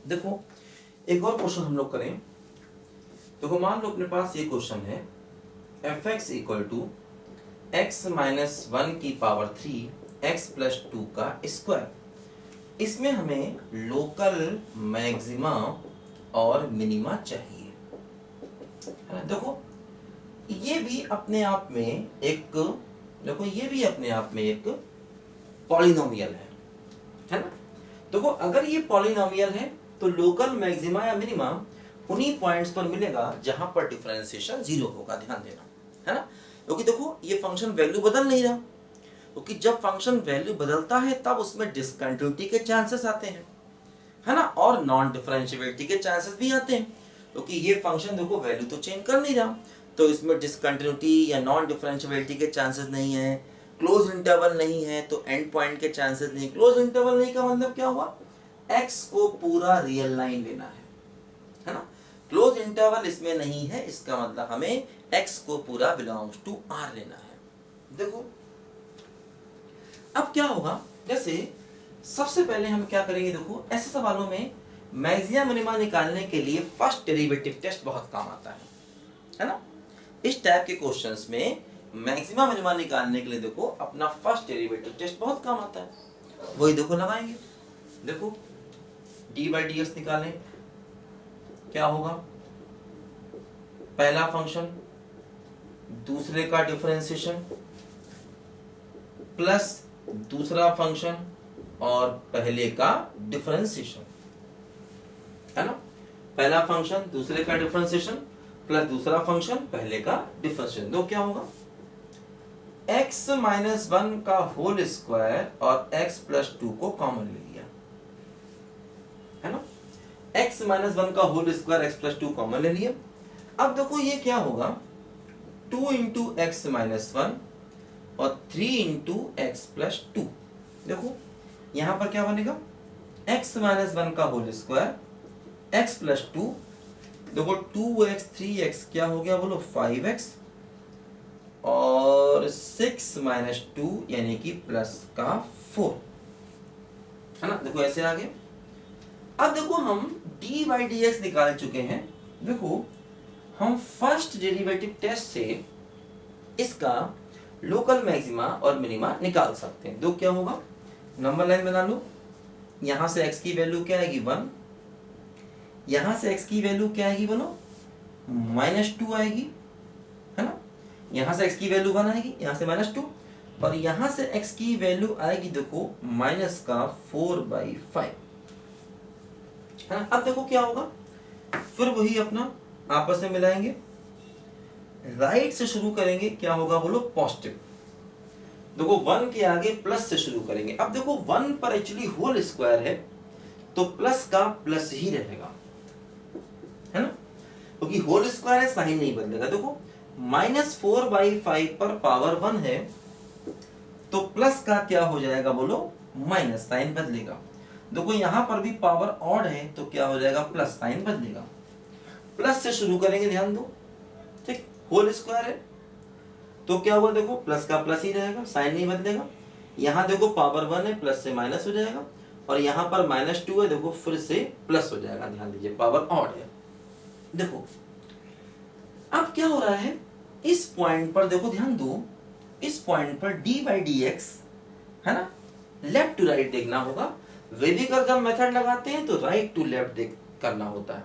देखो एक और क्वेश्चन हम लोग करें। देखो मान लो अपने पास ये क्वेश्चन है F X equal to X minus one की पावर 3 एक्स प्लस 2 का स्क्वायर। इसमें हमें लोकल मैक्सिमा और मिनिमा चाहिए, है ना। देखो ये भी अपने आप में एक पॉलिनोमियल है ना। देखो अगर ये पॉलिनोमियल है तो लोकल मैक्सिमा या मिनिमा उन्हीं पॉइंट्स पर मिलेगा जहां पर डिफरेंशिएशन 0 होगा, ध्यान देना, है ना। क्योंकि देखो ये फंक्शन वैल्यू बदल नहीं रहा, क्योंकि जब फंक्शन वैल्यू बदलता है तब उसमें डिसकंटिन्यूटी के चांसेस आते हैं, है ना, और नॉन डिफरेंशिएबिलिटी के चांसेस भी आते हैं। क्योंकि ये फंक्शन देखो वैल्यू तो चेंज कर नहीं रहा, तो इसमें डिसकंटिन्यूटी या नॉन डिफरेंशिएबिलिटी के चांसेस नहीं है, क्लोज इंटरवल नहीं है तो एंड पॉइंट के चांसेस नहीं। क्लोज इंटरवल नहीं का मतलब क्या हुआ, एक्स को पूरा रियल लाइन लेना है ना। क्लोज इंटरवल इसमें नहीं है, इसका मतलब हमें एक्स को पूरा बिलोंग्स टू आर लेना है। देखो अब क्या होगा, जैसे सबसे पहले हम क्या करेंगे, देखो ऐसे सवालों में मैक्सिमा मिनिमा निकालने के लिए फर्स्ट डेरिवेटिव टेस्ट बहुत काम आता है ना। इस टाइप के क्वेश्चंस में मैक्सिमा मिनिमा निकालने के लिए देखो अपना फर्स्ट डेरिवेटिव टेस्ट बहुत काम आता है, वही देखो लगाएंगे। देखो डी बाई डी एक्स निकालें, क्या होगा, पहला फंक्शन दूसरे का डिफरेंशिएशन प्लस दूसरा फंक्शन और पहले का डिफरेंशिएशन, है ना। पहला फंक्शन दूसरे का डिफरेंशिएशन प्लस दूसरा फंक्शन पहले का डिफरेंशिएशन, दो क्या होगा, x माइनस वन का होल स्क्वायर और x प्लस 2 को कॉमन ले लिया, है ना। x माइनस वन का whole square x plus 2 common ले लिया। अब देखो ये क्या होगा, 2 इंटू एक्स माइनस वन और 3 इंटू एक्स प्लस 2। देखो यहां पर क्या बनेगा, x माइनस वन का होल स्क्वायर x प्लस 2, देखो 2x 3x क्या हो गया बोलो 5x और 6 माइनस 2 यानी कि प्लस का 4, है ना। देखो ऐसे आ गए। अब देखो हम डी बाई डी एक्स निकाल चुके हैं। देखो हम फर्स्ट डेरिवेटिव टेस्ट से इसका लोकल मैक्सिमा और मिनिमा निकाल सकते हैं। दो क्या होगा, नंबर लाइन बना लो, यहां से x की वैल्यू क्या आएगी 1, यहां से x की वैल्यू क्या आएगी बोलो -2 आएगी, है ना। यहां से x की वैल्यू 1 आएगी, यहां से -2 और यहां से x की वैल्यू आएगी देखो माइनस का 4/5, है ना। अब देखो क्या होगा, फिर वही अपना आपस में मिलाएंगे, राइट से शुरू करेंगे, क्या होगा बोलो पॉजिटिव। देखो 1 के आगे प्लस से शुरू करेंगे। अब देखो 1 पर एक्चुअली होल स्क्वायर है तो प्लस का प्लस ही रहेगा, है ना, क्योंकि होल स्क्वायर है साइन नहीं बदलेगा। देखो -4/5 पर पावर 1 है तो प्लस का क्या हो जाएगा बोलो माइनस, साइन बदलेगा। देखो यहां पर भी पावर ऑड है तो क्या हो जाएगा प्लस, साइन बदलेगा। प्लस से शुरू करेंगे, ध्यान दो, ठीक, होल स्क्वायर है तो क्या हुआ, देखो प्लस का प्लस ही रहेगा, साइन नहीं बदलेगा। यहां देखो पावर 1 है, प्लस से माइनस हो जाएगा और यहां पर -2 है, देखो फिर से प्लस हो जाएगा, ध्यान दीजिए पावर ऑड है। देखो अब क्या हो रहा है, इस पॉइंट पर देखो ध्यान दो, इस पॉइंट पर डी बाई डी एक्स, है ना, लेफ्ट टू राइट देखना होगा। वेदिकर जब मेथड लगाते हैं तो राइट टू लेफ्ट देख करना होता है,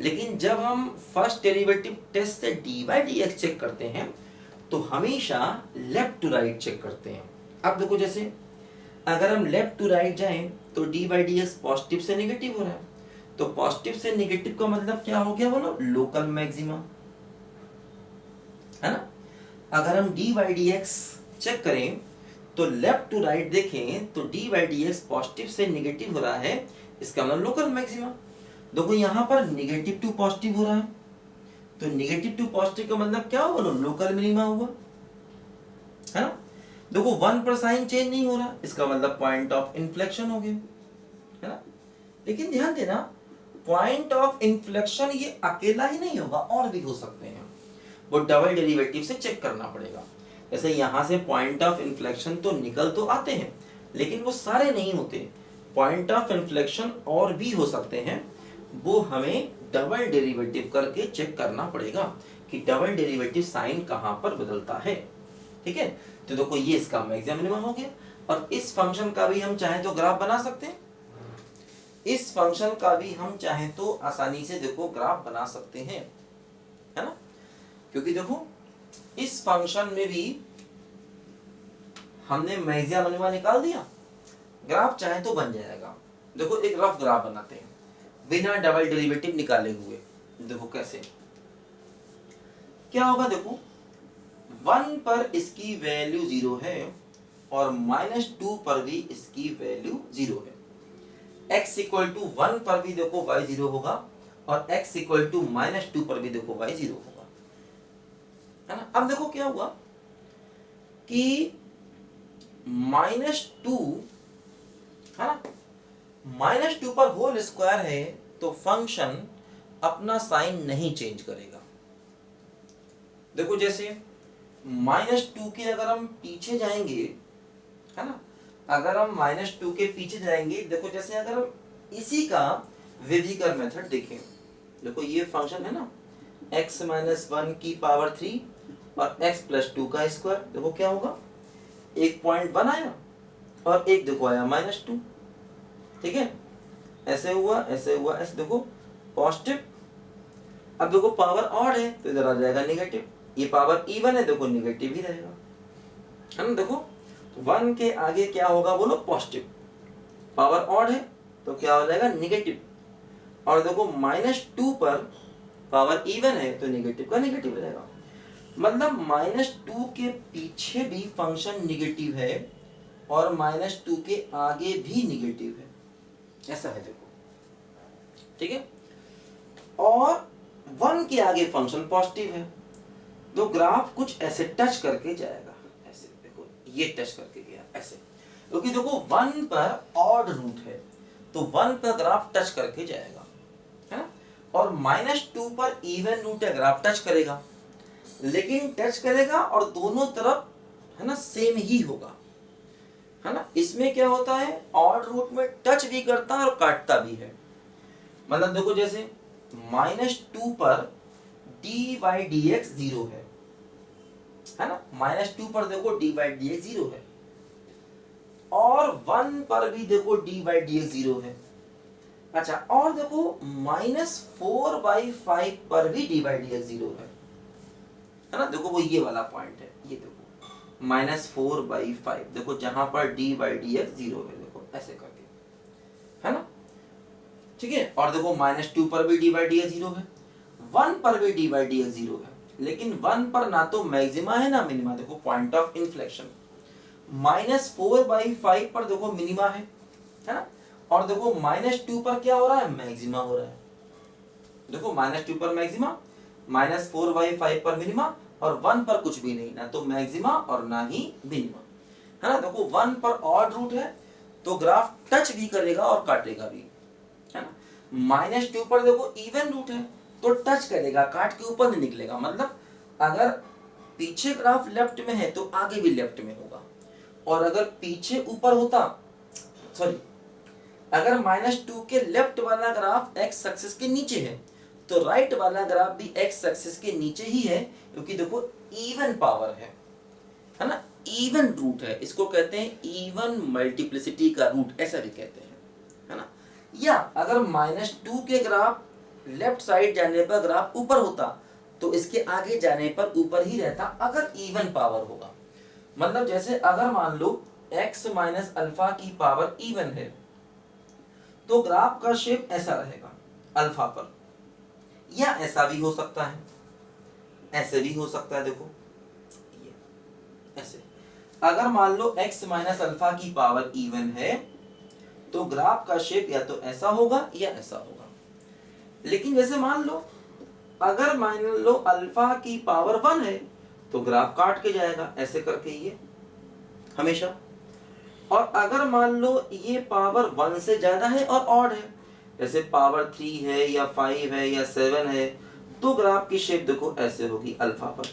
लेकिन जब हम फर्स्ट डेरिवेटिव टेस्ट से D by D X check करते हैं तो हमेशा लेफ्ट टू राइट चेक करते हैं। अब देखो जैसे अगर हम लेफ्ट टू राइट जाएं तो D by D X positive से नेगेटिव हो रहा है, तो पॉजिटिव से नेगेटिव का मतलब क्या हो गया बोलो लोकल मैक्सिमा, है ना। अगर हम D by D X check करें तो लेफ्ट टू राइट देखें तो D by D X positive से नेगेटिव हो रहा है, इसका मतलब लोकल मैक्सिमा। देखो यहां पर नेगेटिव टू पॉजिटिव हो रहा है तो नेगेटिव टू पॉजिटिव का मतलब क्या हुआ, लोकल मिनिमा हुआ, है ना। देखो 1 पर साइन चेंज नहीं हो रहा, इसका मतलब पॉइंट ऑफ इन्फ्लेक्शन हो गया, है ना। लेकिन ध्यान देना पॉइंट ऑफ इन्फ्लेक्शन ये अकेला ही नहीं होगा, और भी हो सकते हैं, वो डबल डेरिवेटिव से चेक करना पड़ेगा। जैसे यहां से पॉइंट ऑफ इन्फ्लेक्शन तो निकल तो आते हैं लेकिन वो सारे नहीं होते, पॉइंट ऑफ इन्फ्लेक्शन और भी हो सकते हैं, वो हमें डबल डेरिवेटिव करके चेक करना पड़ेगा कि डबल डेरिवेटिव साइन कहां पर बदलता है। ठीक है, तो देखो ये इसका मैक्सिमम मिनिमम हो गया, और इस फंक्शन का भी हम चाहे तो ग्राफ बना सकते हैं, इस फंक्शन का भी हम चाहे तो आसानी से देखो ग्राफ बना सकते हैं, है ना, क्योंकि देखो इस फंक्शन में भी हमने मैक्सिमम मिनिमम निकाल दिया, ग्राफ चाहे तो बन जाएगा। देखो एक रफ ग्राफ बनाते हैं बिना डबल डेरिवेटिव निकाले हुए। देखो कैसे, क्या होगा, देखो 1 पर इसकी वैल्यू 0 है और -2 पर भी इसकी वैल्यू 0 है। x इक्वल टू 1 पर भी देखो y 0 होगा, और x इक्वल टू -2 पर भी देखो y 0 होगा, है ना। अब देखो क्या हुआ कि -2 है ना, -2 पर होल स्क्वायर है, तो फंक्शन अपना साइन नहीं चेंज करेगा। देखो जैसे -2 के अगर हम पीछे जाएंगे, है ना, अगर हम -2 के पीछे जाएंगे, देखो जैसे अगर हम इसी का विधिकर मेथड देखें, देखो ये फंक्शन है ना x - 1 की पावर 3 और x + 2 का स्क्वायर, देखो क्या होगा, एक पॉइंट 1 आया और एक देखो आया -2। ठीक है, ऐसे हुआ ऐसे हुआ ऐसे, देखो पॉजिटिव। अब देखो पावर ऑड है तो इधर आ जाएगा नेगेटिव, ये पावर इवन है, देखो नेगेटिव ही रहेगा, है ना। देखो 1 के आगे क्या होगा बोलो, पॉजिटिव, पावर ऑड है तो क्या हो जाएगा, नेगेटिव, और देखो -2 पर पावर इवन है तो नेगेटिव का नेगेटिव रहेगा। मतलब -2 के पीछे भी फंक्शन नेगेटिव है और -2 के आगे भी नेगेटिव है, ऐसा है देखो। ठीक है, और 1 के आगे फंक्शन पॉजिटिव है, तो ग्राफ कुछ ऐसे टच करके जाएगा, ऐसे देखो ये टच करके गया ऐसे, क्योंकि देखो 1 पर ऑड रूट है तो 1 पर ग्राफ टच करके जाएगा, है ना, और -2 पर इवन रूट है, ग्राफ टच करेगा, लेकिन टच करेगा और दोनों तरफ, है ना, सेम ही होगा, है ना। इसमें क्या होता है, ऑड रूट में टच भी करता है और काटता भी है। मतलब देखो जैसे -2 पर d/dx 0 है ना, -2 पर देखो d/dx 0 है, और 1 पर भी देखो d/dx 0 है। अच्छा, और देखो -4/5 पर भी d/dx 0 है ना। देखो वो ये वाला पॉइंट है, ये देखो -4/5, देखो जहां पर d/dx 0 है, देखो ऐसे करके, है ना। ठीक है, और देखो -2 पर भी d/dx 0 है, 1 पर भी d/dx 0 है, लेकिन 1 पर ना तो मैक्सिमा है ना मिनिमा, देखो पॉइंट ऑफ इन्फ्लेक्शन। -4/5 पर देखो मिनिमा है ना, और देखो -2 पर क्या हो रहा है, मैक्सिमा हो रहा है। देखो -2 पर मैक्सिमा, -4/5 पर मिनिमा, और 1 पर कुछ भी नहीं, ना तो मैक्सिमा और ना ही मिनिमा, है ना। देखो 1 पर ऑड रूट है तो ग्राफ टच भी करेगा और काटेगा भी, है ना। -2 पर देखो इवन रूट है तो टच करेगा, काट के ऊपर नहीं निकलेगा। मतलब अगर पीछे ग्राफ लेफ्ट में है तो आगे भी लेफ्ट में होगा, और अगर पीछे ऊपर होता, सॉरी, अगर -2 के लेफ्ट वाला ग्राफ x एक्सिस के नीचे है तो राइट वाला ग्राफ भी x एक्सिस के नीचे ही है, क्योंकि देखो इवन पावर है ना, इवन रूट है, इसको कहते हैं इवन मल्टीप्लिसिटी का रूट, ऐसा भी कहते हैं, है ना। या अगर -2 के ग्राफ लेफ्ट साइड जाने पर ग्राफ ऊपर होता तो इसके आगे जाने पर ऊपर ही रहता, अगर इवन पावर होगा। मतलब जैसे अगर मान लो x - अल्फा की पावर इवन है तो ग्राफ का शेप ऐसा रहेगा अल्फा पर, या ऐसा भी हो सकता है, ऐसे भी हो सकता है, देखो ये ऐसे। अगर मान लो x - अल्फा की पावर इवन है तो ग्राफ का शेप या तो ऐसा होगा या ऐसा होगा। लेकिन जैसे मान लो अगर मान लो अल्फा की पावर 1 है तो ग्राफ काट के जाएगा ऐसे करके, ये हमेशा। और अगर मान लो ये पावर 1 से ज्यादा है और ऑड है, जैसे पावर 3 है या 5 है या 7 है, तो ग्राफ की शेप देखो ऐसे होगी अल्फा पर,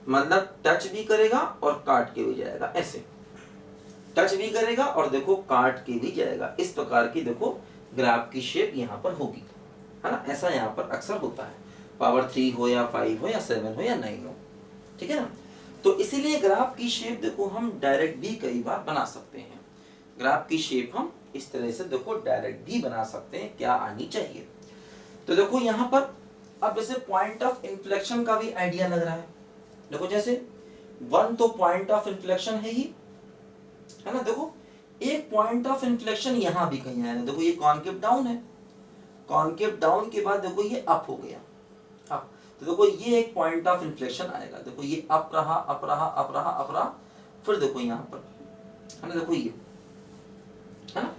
मतलब टच भी करेगा और काट के भी जाएगा ऐसे, टच भी करेगा और देखो काट के भी जाएगा। इस प्रकार की देखो ग्राफ की शेप यहाँ पर होगी, है ना। ऐसा यहाँ पर अक्सर होता है, पावर 3 हो या 5 हो या 7 हो या 9 हो, ठीक है ना। तो इसीलिए ग्राफ की शेप देखो हम डायरेक्ट भी कई बार बना सकते हैं। ग्राफ की शेप हम इस तरह से देखो डायरेक्ट भी बना सकते हैं, क्या आनी चाहिए। तो देखो यहाँ पर अब जैसे पॉइंट ऑफ इन्फ्लेक्शन का भी आइडिया लग रहा है। देखो जैसे 1 तो पॉइंट ऑफ इन्फ्लेक्शन है ही, है ना। देखो एक पॉइंट ऑफ इन्फ्लेक्शन यहाँ भी कहीं आया, देखो ये कॉनकेव डाउन है, कॉनकेव डाउन के बाद देखो ये अप हो गया, अप। तो देखो ये एक पॉइंट ऑफ इन्फ्लेक्शन आएगा, देखो ये अप रहा अप रहा अप रहा अप रहा, फिर देखो यहाँ पर, है ना, देखो ये, है ना।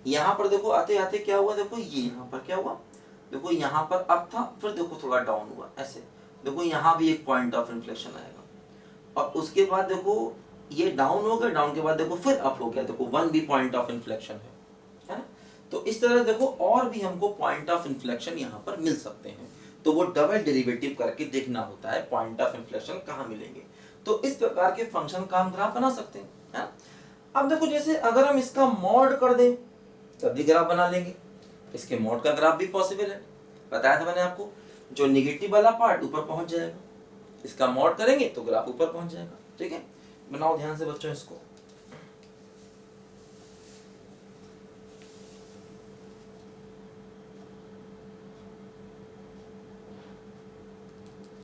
यहाँ पर देखो आते आते क्या हुआ, देखो ये यहाँ पर क्या हुआ, देखो यहाँ पर अप था, फिर देखो थोड़ा डाउन हुआ ऐसे, देखो यहाँ भी एक पॉइंट ऑफ इन्फ्लेक्शन आएगा और उसके बाद देखो ये डाउन हो गया, डाउन के बाद देखो फिर अप हो गया, देखो 1 भी पॉइंट ऑफ इन्फ्लेक्शन है ना। तो इस तरह देखो और भी हमको पॉइंट ऑफ इन्फ्लेक्शन यहाँ पर मिल सकते हैं, तो वो डबल डेरिवेटिव करके देखना होता है पॉइंट ऑफ इन्फ्लेक्शन कहाँ मिलेंगे। तो इस प्रकार के फंक्शन का हम ग्राफ बना सकते हैं, है। अब देखो जैसे अगर हम इसका मॉड कर दें तब भी ग्राफ बना लेंगे, इसके मॉड का ग्राफ भी पॉसिबल है, बताया था मैंने आपको। जो निगेटिव वाला पार्ट ऊपर पहुंच जाएगा, इसका मॉड करेंगे तो ग्राफ ऊपर पहुंच जाएगा, ठीक है। बनाओ ध्यान से बच्चों इसको।